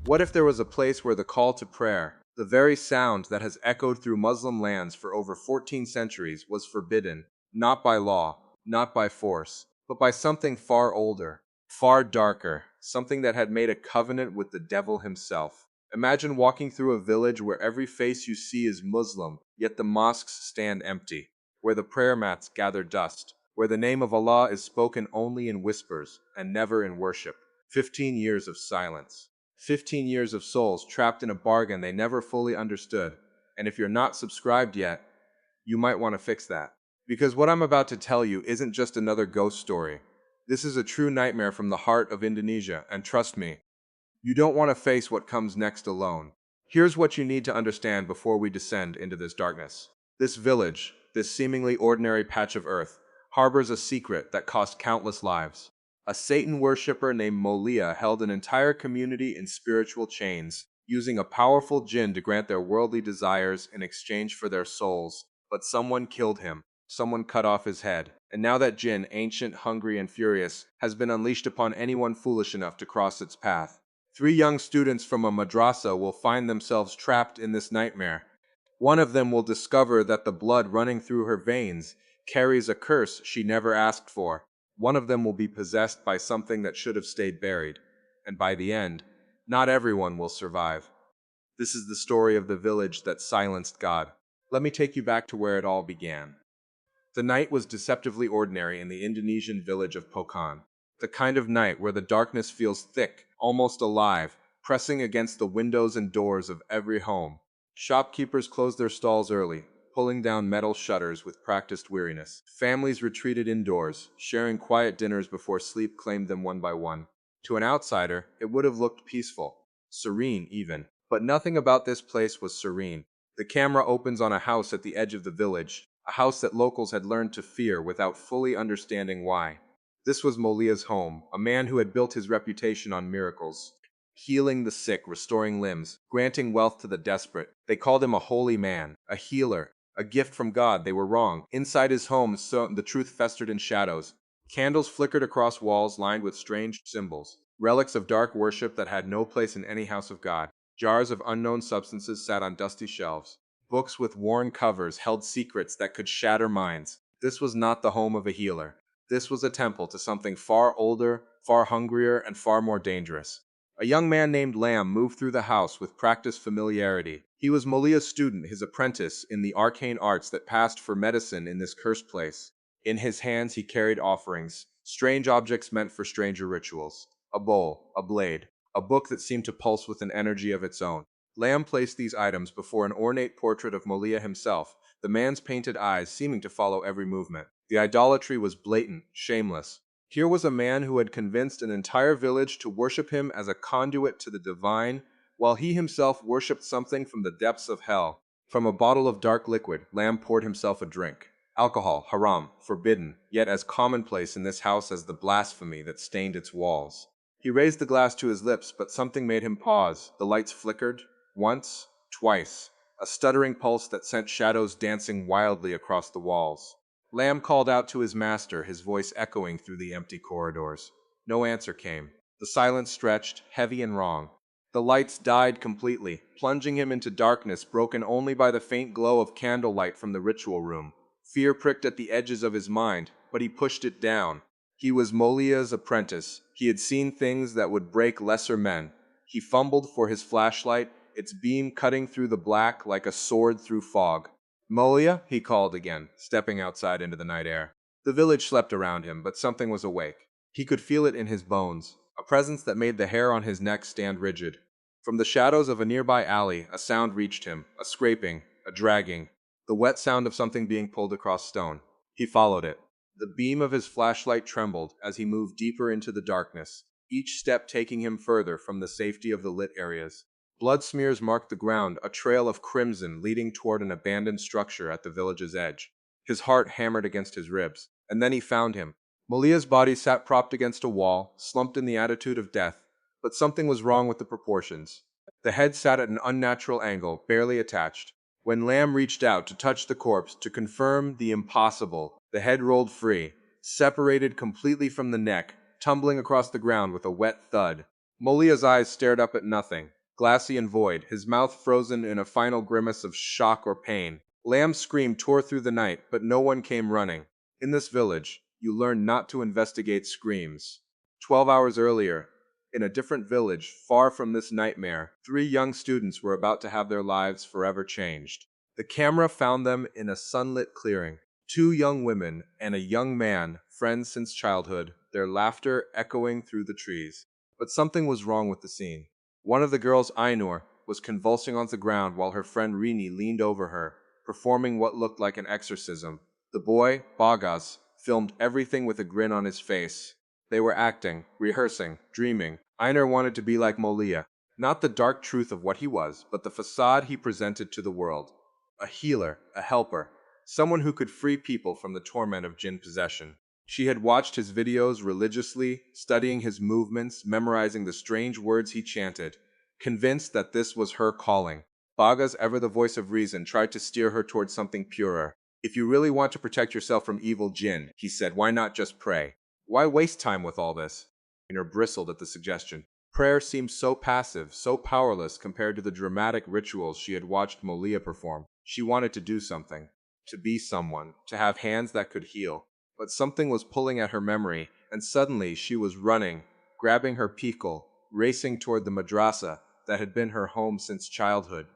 What if there was a place where the call to prayer, the very sound that has echoed through Muslim lands for over 14 centuries, was forbidden, not by law, not by force, but by something far older, far darker, something that had made a covenant with the devil himself? Imagine walking through a village where every face you see is Muslim, yet the mosques stand empty, where the prayer mats gather dust, where the name of Allah is spoken only in whispers and never in worship. 15 years of silence. 15 years of souls trapped in a bargain they never fully understood. And if you're not subscribed yet, you might want to fix that. Because what I'm about to tell you isn't just another ghost story. This is a true nightmare from the heart of Indonesia, and trust me, you don't want to face what comes next alone. Here's what you need to understand before we descend into this darkness. This village, this seemingly ordinary patch of earth, harbors a secret that cost countless lives. A Satan worshipper named Molia held an entire community in spiritual chains, using a powerful jinn to grant their worldly desires in exchange for their souls. But someone killed him. Someone cut off his head. And now that jinn, ancient, hungry, and furious, has been unleashed upon anyone foolish enough to cross its path. 3 young students from a madrasa will find themselves trapped in this nightmare. One of them will discover that the blood running through her veins carries a curse she never asked for. One of them will be possessed by something that should have stayed buried. And by the end, not everyone will survive. This is the story of the village that silenced God. Let me take you back to where it all began. The night was deceptively ordinary in the Indonesian village of Pokan. The kind of night where the darkness feels thick, almost alive, pressing against the windows and doors of every home. Shopkeepers closed their stalls early, pulling down metal shutters with practiced weariness. Families retreated indoors, sharing quiet dinners before sleep claimed them one by one. To an outsider, it would have looked peaceful, serene even. But nothing about this place was serene. The camera opens on a house at the edge of the village, a house that locals had learned to fear without fully understanding why. This was Molia's home, a man who had built his reputation on miracles, healing the sick, restoring limbs, granting wealth to the desperate. They called him a holy man, a healer, a gift from God. They were wrong. Inside his home, the truth festered in shadows. Candles flickered across walls lined with strange symbols, relics of dark worship that had no place in any house of God. Jars of unknown substances sat on dusty shelves. Books with worn covers held secrets that could shatter minds. This was not the home of a healer. This was a temple to something far older, far hungrier, and far more dangerous. A young man named Lamb moved through the house with practiced familiarity. He was Molia's student, his apprentice in the arcane arts that passed for medicine in this cursed place. In his hands he carried offerings, strange objects meant for stranger rituals. A bowl, a blade, a book that seemed to pulse with an energy of its own. Lamb placed these items before an ornate portrait of Molia himself, the man's painted eyes seeming to follow every movement. The idolatry was blatant, shameless. Here was a man who had convinced an entire village to worship him as a conduit to the divine, while he himself worshipped something from the depths of hell. From a bottle of dark liquid, Lamb poured himself a drink. Alcohol, haram, forbidden, yet as commonplace in this house as the blasphemy that stained its walls. He raised the glass to his lips, but something made him pause. The lights flickered, once, twice, a stuttering pulse that sent shadows dancing wildly across the walls. Lamb called out to his master, his voice echoing through the empty corridors. No answer came. The silence stretched, heavy and wrong. The lights died completely, plunging him into darkness broken only by the faint glow of candlelight from the ritual room. Fear pricked at the edges of his mind, but he pushed it down. He was Molia's apprentice. He had seen things that would break lesser men. He fumbled for his flashlight, its beam cutting through the black like a sword through fog. Molia, he called again, stepping outside into the night air. The village slept around him, but something was awake. He could feel it in his bones, a presence that made the hair on his neck stand rigid. From the shadows of a nearby alley, a sound reached him, a scraping, a dragging, the wet sound of something being pulled across stone. He followed it. The beam of his flashlight trembled as he moved deeper into the darkness, each step taking him further from the safety of the lit areas. Blood smears marked the ground, a trail of crimson leading toward an abandoned structure at the village's edge. His heart hammered against his ribs. And then he found him. Molia's body sat propped against a wall, slumped in the attitude of death, but something was wrong with the proportions. The head sat at an unnatural angle, barely attached. When Lamb reached out to touch the corpse to confirm the impossible, the head rolled free, separated completely from the neck, tumbling across the ground with a wet thud. Molia's eyes stared up at nothing, glassy and void, his mouth frozen in a final grimace of shock or pain. Lamb's scream tore through the night, but no one came running. In this village, you learn not to investigate screams. 12 hours earlier, in a different village, far from this nightmare, three young students were about to have their lives forever changed. The camera found them in a sunlit clearing. Two young women and a young man, friends since childhood, their laughter echoing through the trees. But something was wrong with the scene. One of the girls, Ainur, was convulsing on the ground while her friend Rini leaned over her, performing what looked like an exorcism. The boy, Bagas, filmed everything with a grin on his face. They were acting, rehearsing, dreaming. Einar wanted to be like Molia, not the dark truth of what he was, but the facade he presented to the world. A healer, a helper, someone who could free people from the torment of jinn possession. She had watched his videos religiously, studying his movements, memorizing the strange words he chanted, convinced that this was her calling. Bagas, ever the voice of reason, tried to steer her towards something purer. If you really want to protect yourself from evil jinn, he said, why not just pray? Why waste time with all this? Einar bristled at the suggestion. Prayer seemed so passive, so powerless compared to the dramatic rituals she had watched Molia perform. She wanted to do something, to be someone, to have hands that could heal. But something was pulling at her memory, and suddenly she was running, grabbing her pikul, racing toward the madrasa that had been her home since childhood.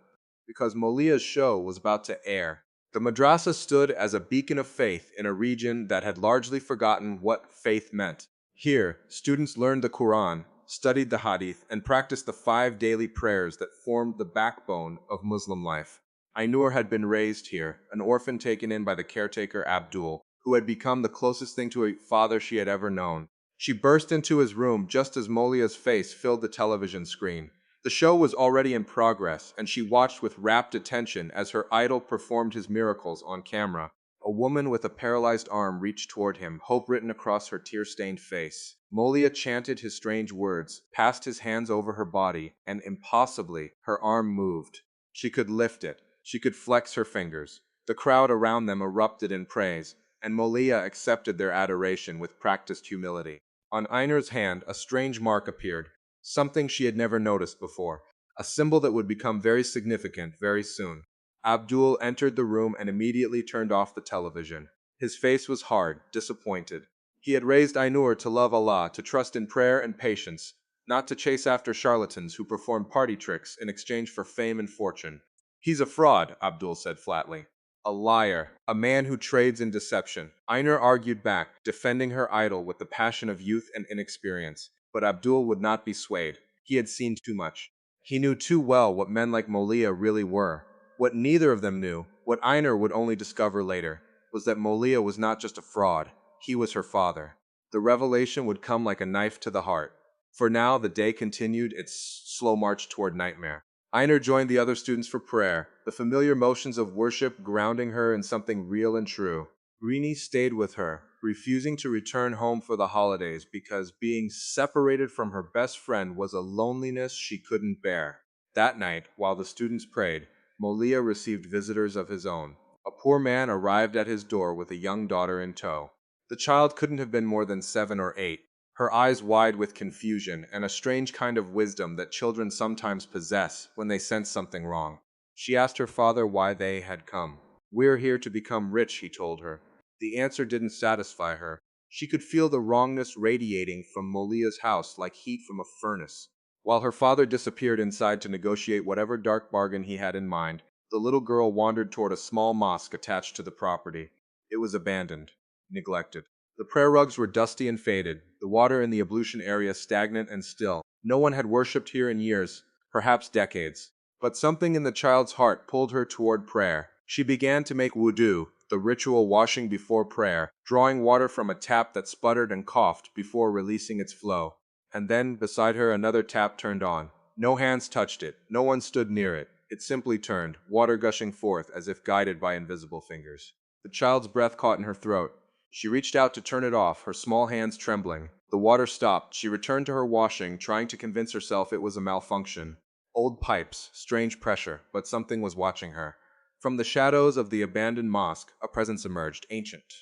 Because Molia's show was about to air. The madrasa stood as a beacon of faith in a region that had largely forgotten what faith meant. Here, students learned the Quran, studied the Hadith, and practiced the 5 daily prayers that formed the backbone of Muslim life. Ainur had been raised here, an orphan taken in by the caretaker Abdul, who had become the closest thing to a father she had ever known. She burst into his room just as Molia's face filled the television screen. The show was already in progress, and she watched with rapt attention as her idol performed his miracles on camera. A woman with a paralyzed arm reached toward him, hope written across her tear-stained face. Molia chanted his strange words, passed his hands over her body, and impossibly, her arm moved. She could lift it. She could flex her fingers. The crowd around them erupted in praise, and Molia accepted their adoration with practiced humility. On Einar's hand, a strange mark appeared, something she had never noticed before, a symbol that would become very significant very soon. Abdul entered the room and immediately turned off the television. His face was hard, disappointed. He had raised Ainur to love Allah, to trust in prayer and patience, not to chase after charlatans who perform party tricks in exchange for fame and fortune. He's a fraud, Abdul said flatly. A liar, a man who trades in deception. Einar argued back, defending her idol with the passion of youth and inexperience. But Abdul would not be swayed. He had seen too much. He knew too well what men like Molia really were. What neither of them knew, what Einar would only discover later, was that Molia was not just a fraud. He was her father. The revelation would come like a knife to the heart. For now, the day continued its slow march toward nightmare. Einar joined the other students for prayer, the familiar motions of worship grounding her in something real and true. Rini stayed with her, refusing to return home for the holidays because being separated from her best friend was a loneliness she couldn't bear. That night, while the students prayed, Molia received visitors of his own. A poor man arrived at his door with a young daughter in tow. The child couldn't have been more than 7 or 8. Her eyes wide with confusion and a strange kind of wisdom that children sometimes possess when they sense something wrong. She asked her father why they had come. We're here to become rich, he told her. The answer didn't satisfy her. She could feel the wrongness radiating from Molia's house like heat from a furnace. While her father disappeared inside to negotiate whatever dark bargain he had in mind, the little girl wandered toward a small mosque attached to the property. It was abandoned, neglected. The prayer rugs were dusty and faded, the water in the ablution area stagnant and still. No one had worshipped here in years, perhaps decades. But something in the child's heart pulled her toward prayer. She began to make wudu, the ritual washing before prayer, drawing water from a tap that sputtered and coughed before releasing its flow. And then, beside her, another tap turned on. No hands touched it, no one stood near it. It simply turned, water gushing forth as if guided by invisible fingers. The child's breath caught in her throat. She reached out to turn it off, her small hands trembling. The water stopped. She returned to her washing, trying to convince herself it was a malfunction. Old pipes, strange pressure, but something was watching her. From the shadows of the abandoned mosque, a presence emerged, ancient,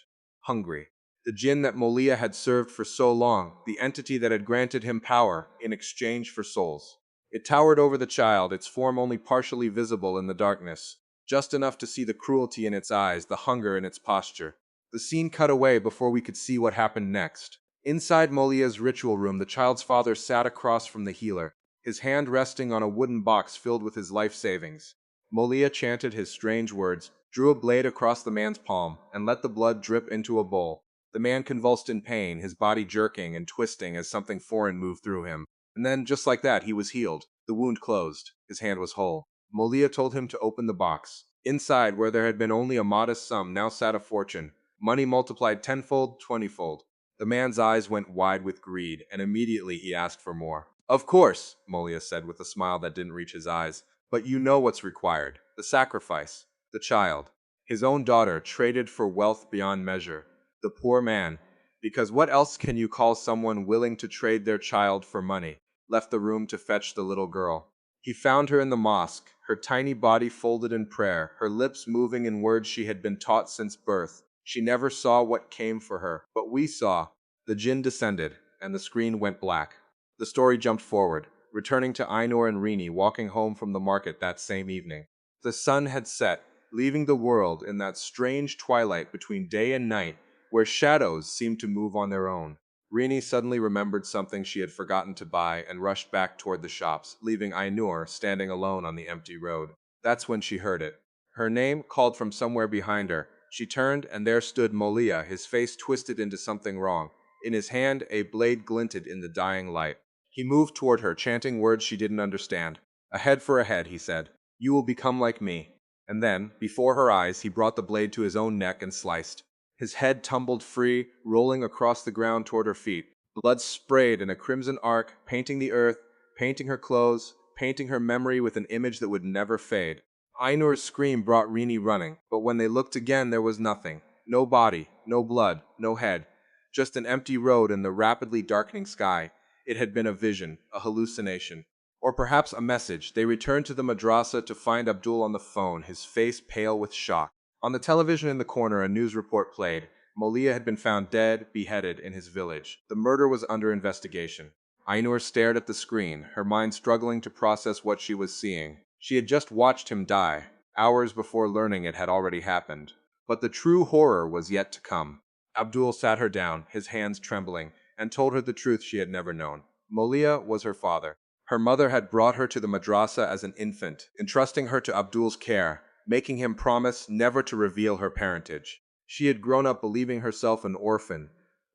hungry. The jinn that Molia had served for so long, the entity that had granted him power in exchange for souls. It towered over the child, its form only partially visible in the darkness, just enough to see the cruelty in its eyes, the hunger in its posture. The scene cut away before we could see what happened next. Inside Molia's ritual room, the child's father sat across from the healer, his hand resting on a wooden box filled with his life savings. Molia chanted his strange words, drew a blade across the man's palm, and let the blood drip into a bowl. The man convulsed in pain, his body jerking and twisting as something foreign moved through him. And then, just like that, he was healed. The wound closed. His hand was whole. Molia told him to open the box. Inside, where there had been only a modest sum, now sat a fortune. Money multiplied tenfold, 20-fold. The man's eyes went wide with greed, and immediately he asked for more. Of course, Molia said with a smile that didn't reach his eyes. But you know what's required. The sacrifice. The child. His own daughter, traded for wealth beyond measure. The poor man, because what else can you call someone willing to trade their child for money, left the room to fetch the little girl. He found her in the mosque, her tiny body folded in prayer, her lips moving in words she had been taught since birth. She never saw what came for her, but we saw. The jinn descended, and the screen went black. The story jumped forward, returning to Ainur and Rini walking home from the market that same evening. The sun had set, leaving the world in that strange twilight between day and night, where shadows seemed to move on their own. Rini suddenly remembered something she had forgotten to buy and rushed back toward the shops, leaving Ainur standing alone on the empty road. That's when she heard it. Her name called from somewhere behind her. She turned, and there stood Molia, his face twisted into something wrong. In his hand, a blade glinted in the dying light. He moved toward her, chanting words she didn't understand. "A head for a head," he said. "You will become like me." And then, before her eyes, he brought the blade to his own neck and sliced. His head tumbled free, rolling across the ground toward her feet. Blood sprayed in a crimson arc, painting the earth, painting her clothes, painting her memory with an image that would never fade. Ainur's scream brought Rini running, but when they looked again there was nothing. No body, no blood, no head. Just an empty road and the rapidly darkening sky. It had been a vision, a hallucination. Or perhaps a message. They returned to the madrasa to find Abdul on the phone, his face pale with shock. On the television in the corner, a news report played. Molia had been found dead, beheaded in his village. The murder was under investigation. Ainur stared at the screen, her mind struggling to process what she was seeing. She had just watched him die, hours before learning it had already happened. But the true horror was yet to come. Abdul sat her down, his hands trembling, and told her the truth she had never known. Molia was her father. Her mother had brought her to the madrasa as an infant, entrusting her to Abdul's care, making him promise never to reveal her parentage. She had grown up believing herself an orphan,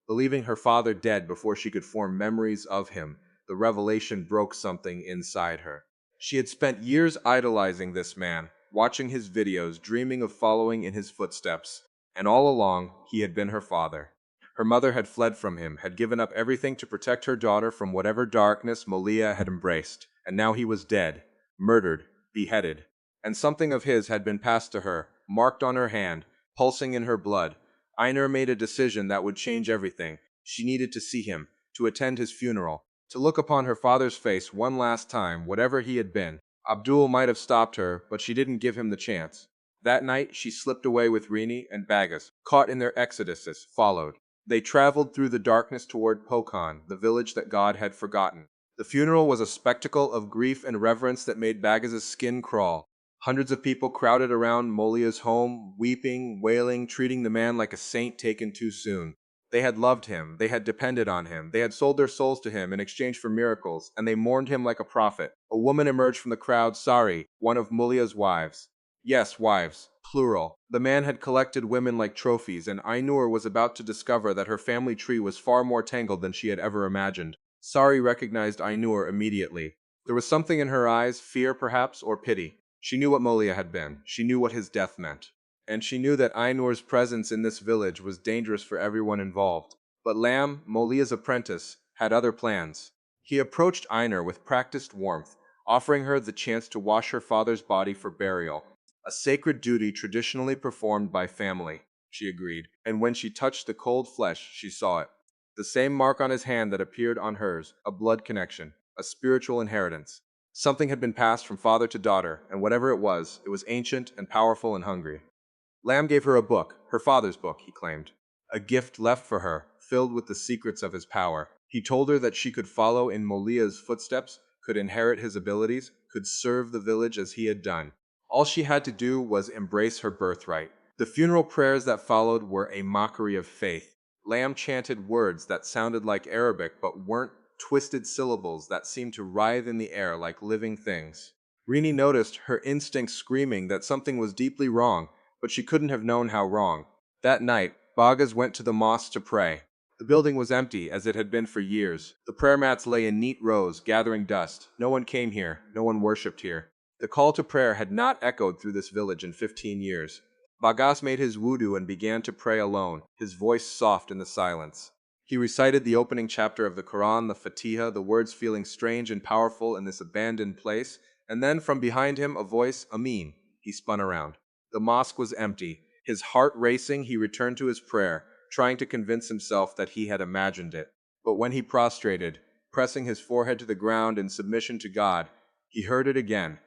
believing her father dead before she could form memories of him. The revelation broke something inside her. She had spent years idolizing this man, watching his videos, dreaming of following in his footsteps. And all along, he had been her father. Her mother had fled from him, had given up everything to protect her daughter from whatever darkness Molia had embraced. And now he was dead, murdered, beheaded. And something of his had been passed to her, marked on her hand, pulsing in her blood. Ainur made a decision that would change everything. She needed to see him, to attend his funeral, to look upon her father's face one last time, whatever he had been. Abdul might have stopped her, but she didn't give him the chance. That night, she slipped away with Rini and Bagas, caught in their exoduses, followed. They traveled through the darkness toward Pokan, the village that God had forgotten. The funeral was a spectacle of grief and reverence that made Bagas's skin crawl. Hundreds of people crowded around Molia's home, weeping, wailing, treating the man like a saint taken too soon. They had loved him, they had depended on him, they had sold their souls to him in exchange for miracles, and they mourned him like a prophet. A woman emerged from the crowd, Sari, one of Molia's wives. Yes, wives, plural. The man had collected women like trophies, and Ainur was about to discover that her family tree was far more tangled than she had ever imagined. Sari recognized Ainur immediately. There was something in her eyes, fear perhaps, or pity. She knew what Molia had been. She knew what his death meant. And she knew that Ainur's presence in this village was dangerous for everyone involved. But Lam, Molia's apprentice, had other plans. He approached Ainur with practiced warmth, offering her the chance to wash her father's body for burial. A sacred duty traditionally performed by family, she agreed. And when she touched the cold flesh, she saw it. The same mark on his hand that appeared on hers, a blood connection, a spiritual inheritance. Something had been passed from father to daughter, and whatever it was ancient and powerful and hungry. Lamb gave her a book, her father's book, he claimed. a gift left for her, filled with the secrets of his power. He told her that she could follow in Molia's footsteps, could inherit his abilities, could serve the village as he had done. All she had to do was embrace her birthright. The funeral prayers that followed were a mockery of faith. Lamb chanted words that sounded like Arabic but weren't, twisted syllables that seemed to writhe in the air like living things. Rini noticed her instinct screaming that something was deeply wrong, but she couldn't have known how wrong. That night, Bagas went to the mosque to pray. The building was empty, as it had been for years. The prayer mats lay in neat rows, gathering dust. No one came here. No one worshipped here. The call to prayer had not echoed through this village in 15 years. Bagas made his wudu and began to pray alone, his voice soft in the silence. He recited the opening chapter of the Quran, the Fatiha, the words feeling strange and powerful in this abandoned place, and then from behind him a voice, Amin. He spun around. The mosque was empty. His heart racing, he returned to his prayer, trying to convince himself that he had imagined it. But when he prostrated, pressing his forehead to the ground in submission to God, he heard it again.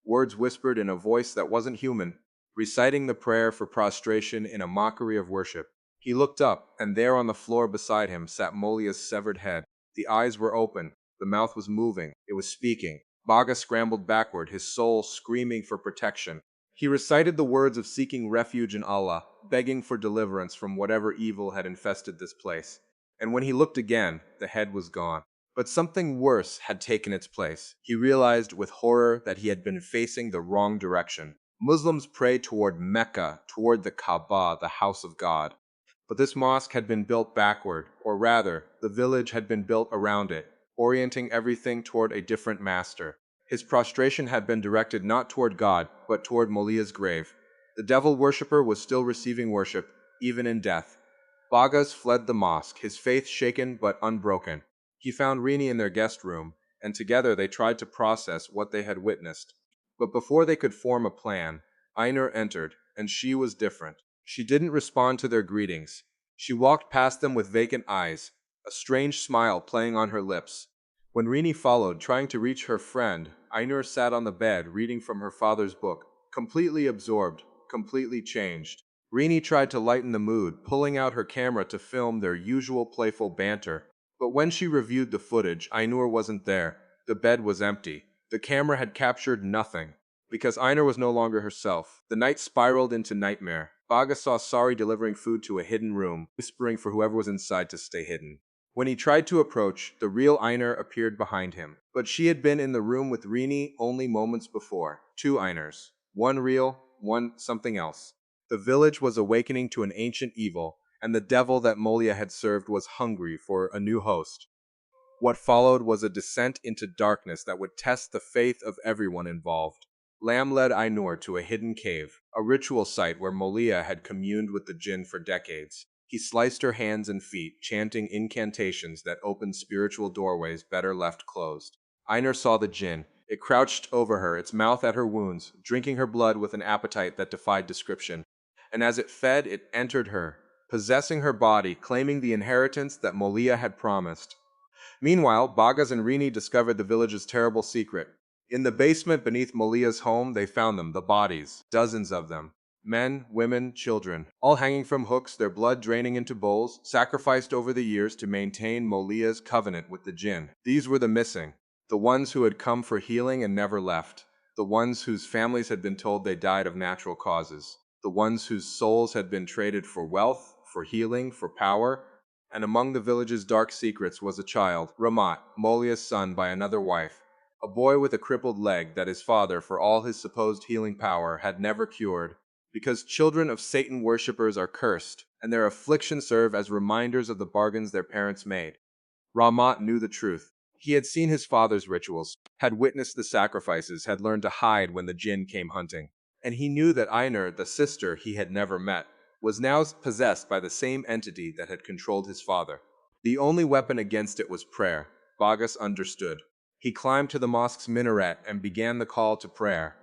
Words whispered in a voice that wasn't human, reciting the prayer for prostration in a mockery of worship. He looked up, and there on the floor beside him sat Molia's severed head. The eyes were open, the mouth was moving, it was speaking. Baga scrambled backward, his soul screaming for protection. He recited the words of seeking refuge in Allah, begging for deliverance from whatever evil had infested this place. And when he looked again, the head was gone. But something worse had taken its place. He realized with horror that he had been facing the wrong direction. Muslims pray toward Mecca, toward the Kaaba, the house of God. But this mosque had been built backward, or rather, the village had been built around it, orienting everything toward a different master. His prostration had been directed not toward God, but toward Molia's grave. The devil worshipper was still receiving worship, even in death. Bagas fled the mosque, his faith shaken but unbroken. He found Rini in their guest room, and together they tried to process what they had witnessed. But before they could form a plan, Einar entered, and she was different. She didn't respond to their greetings. She walked past them with vacant eyes, a strange smile playing on her lips. When Rini followed, trying to reach her friend, Einar sat on the bed reading from her father's book, completely absorbed, completely changed. Rini tried to lighten the mood, pulling out her camera to film their usual playful banter. But when she reviewed the footage, Einar wasn't there. The bed was empty. The camera had captured nothing. Because Einar was no longer herself, the night spiraled into nightmare. Baga saw Sari delivering food to a hidden room, whispering for whoever was inside to stay hidden. When he tried to approach, the real Einar appeared behind him. But she had been in the room with Rini only moments before. Two Einars. One real, one something else. The village was awakening to an ancient evil, and the devil that Molia had served was hungry for a new host. What followed was a descent into darkness that would test the faith of everyone involved. Lamb led Ainur to a hidden cave, a ritual site where Molia had communed with the jinn for decades. He sliced her hands and feet, chanting incantations that opened spiritual doorways better left closed. Ainur saw the jinn. It crouched over her, its mouth at her wounds, drinking her blood with an appetite that defied description. And as it fed, it entered her, possessing her body, claiming the inheritance that Molia had promised. Meanwhile, Bagas and Rini discovered the village's terrible secret. In the basement beneath Molia's home, they found them, the bodies, dozens of them. Men, women, children, all hanging from hooks, their blood draining into bowls, sacrificed over the years to maintain Molia's covenant with the jinn. These were the missing, the ones who had come for healing and never left, the ones whose families had been told they died of natural causes, the ones whose souls had been traded for wealth, for healing, for power. And among the village's dark secrets was a child, Ramat, Molia's son by another wife, a boy with a crippled leg that his father, for all his supposed healing power, had never cured. Because children of Satan worshippers are cursed, and their afflictions serve as reminders of the bargains their parents made. Ramat knew the truth. He had seen his father's rituals, had witnessed the sacrifices, had learned to hide when the jinn came hunting. And he knew that Ainur, the sister he had never met, was now possessed by the same entity that had controlled his father. The only weapon against it was prayer. Bagas understood. He climbed to the mosque's minaret and began the call to prayer,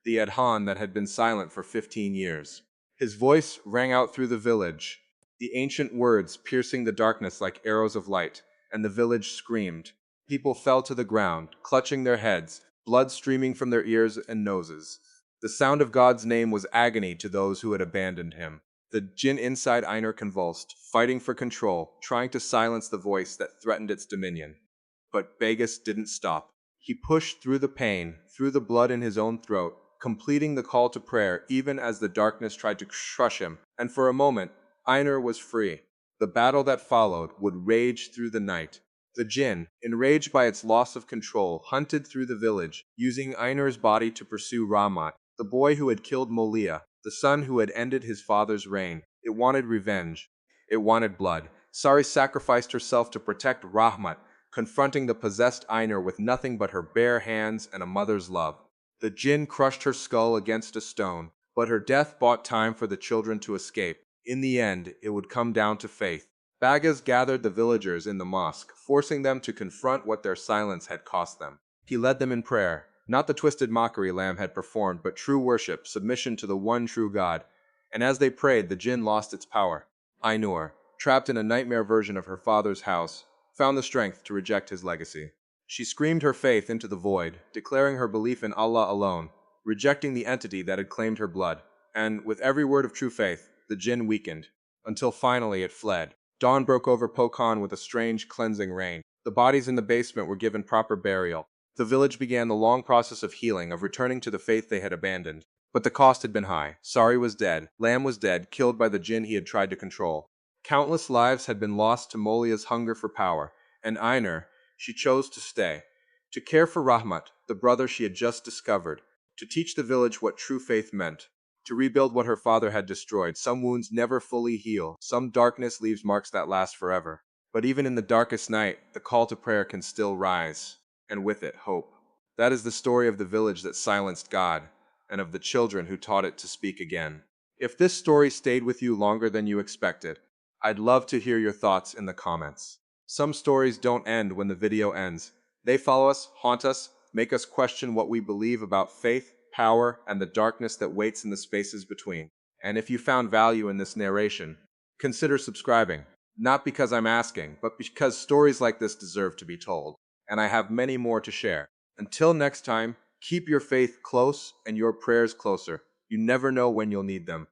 the adhan that had been silent for 15 years. His voice rang out through the village, the ancient words piercing the darkness like arrows of light, and the village screamed. People fell to the ground, clutching their heads, blood streaming from their ears and noses. The sound of God's name was agony to those who had abandoned him. The jinn inside Einar convulsed, fighting for control, trying to silence the voice that threatened its dominion. But Vegas didn't stop. He pushed through the pain, through the blood in his own throat, completing the call to prayer even as the darkness tried to crush him, and for a moment, Einar was free. The battle that followed would rage through the night. The jinn, enraged by its loss of control, hunted through the village, using Einar's body to pursue Rahmat, the boy who had killed Molia, the son who had ended his father's reign. It wanted revenge. It wanted blood. Sari sacrificed herself to protect Rahmat, confronting the possessed Einar with nothing but her bare hands and a mother's love. The jinn crushed her skull against a stone, but her death bought time for the children to escape. In the end, it would come down to faith. Bagas gathered the villagers in the mosque, forcing them to confront what their silence had cost them. He led them in prayer, not the twisted mockery Lamb had performed, but true worship, submission to the one true God. And as they prayed, the jinn lost its power. Ainur, trapped in a nightmare version of her father's house, found the strength to reject his legacy. She screamed her faith into the void, declaring her belief in Allah alone, rejecting the entity that had claimed her blood. And, with every word of true faith, the jinn weakened, until finally it fled. Dawn broke over Pokan with a strange, cleansing rain. The bodies in the basement were given proper burial. The village began the long process of healing, of returning to the faith they had abandoned. But the cost had been high. Sari was dead. Lamb was dead, killed by the jinn he had tried to control. Countless lives had been lost to Molia's hunger for power. And Einar, she chose to stay. To care for Rahmat, the brother she had just discovered. To teach the village what true faith meant. To rebuild what her father had destroyed. Some wounds never fully heal. Some darkness leaves marks that last forever. But even in the darkest night, the call to prayer can still rise. And with it, hope. That is the story of the village that silenced God, and of the children who taught it to speak again. If this story stayed with you longer than you expected, I'd love to hear your thoughts in the comments. Some stories don't end when the video ends. They follow us, haunt us, make us question what we believe about faith, power, and the darkness that waits in the spaces between. And if you found value in this narration, consider subscribing. Not because I'm asking, but because stories like this deserve to be told. And I have many more to share. Until next time, keep your faith close and your prayers closer. You never know when you'll need them.